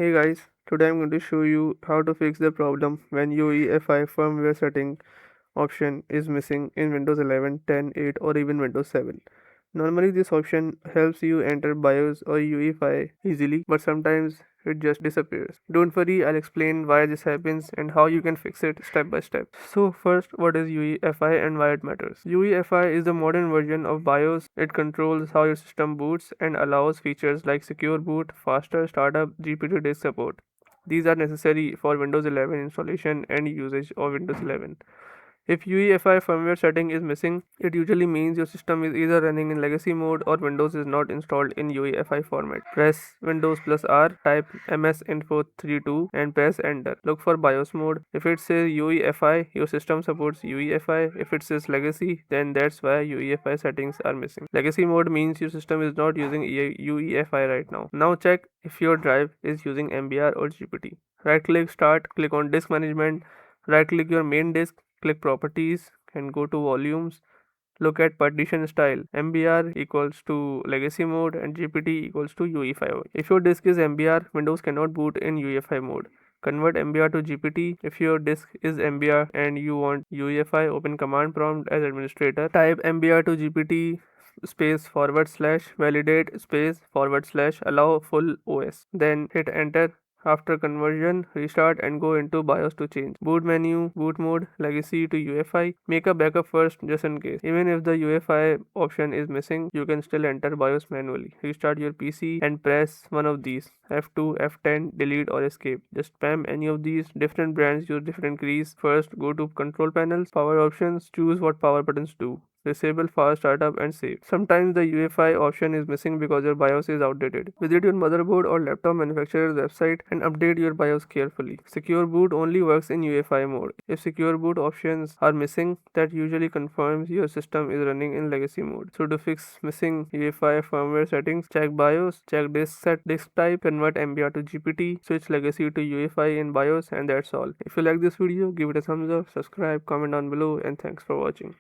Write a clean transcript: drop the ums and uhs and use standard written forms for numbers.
Hey guys, today I'm going to show you how to fix the problem when UEFI firmware setting option is missing in Windows 11, 10, 8 or even Windows 7. Normally this option helps you enter BIOS or UEFI easily, but sometimes it just disappears. Don't worry, I'll explain why this happens and how you can fix it step by step. So first, what is UEFI and why it matters? UEFI is the modern version of BIOS. It controls how your system boots and allows features like secure boot, faster startup, GPT disk support. These are necessary for Windows 11 installation and usage of Windows 11. If UEFI firmware setting is missing, it usually means your system is either running in legacy mode or Windows is not installed in UEFI format. Press Windows plus R, type msinfo32 and press enter. Look for BIOS mode. If it says UEFI, your system supports UEFI. If it says legacy, then that's why UEFI settings are missing. Legacy mode means your system is not using UEFI right now. Now check if your drive is using MBR or GPT. Right click start, click on disk management, right click your main disk, click properties and go to volumes. Look at partition style. MBR equals to legacy mode and GPT equals to UEFI. If your disk is MBR, Windows cannot boot in UEFI mode. Convert MBR to GPT. If your disk is MBR and you want UEFI, open command prompt as administrator. Type MBR to GPT space / validate space / allow full OS. Then hit enter. After conversion, restart and go into BIOS to change. Boot menu, boot mode, legacy to UEFI. Make a backup first just in case. Even if the UEFI option is missing, you can still enter BIOS manually. Restart your PC and press one of these. F2, F10, delete or escape. Just spam any of these. Different brands use different keys. First, go to control panels, power options, choose what power buttons do. Disable fast startup and save. Sometimes the UEFI option is missing because your BIOS is outdated. Visit your motherboard or laptop manufacturer's website and update your BIOS carefully. Secure boot only works in UEFI mode. If secure boot options are missing, that usually confirms your system is running in legacy mode. So to fix missing UEFI firmware settings, check BIOS, check disk type, convert MBR to GPT, switch legacy to UEFI in BIOS, and that's all. If you like this video, give it a thumbs up, subscribe, comment down below, and thanks for watching.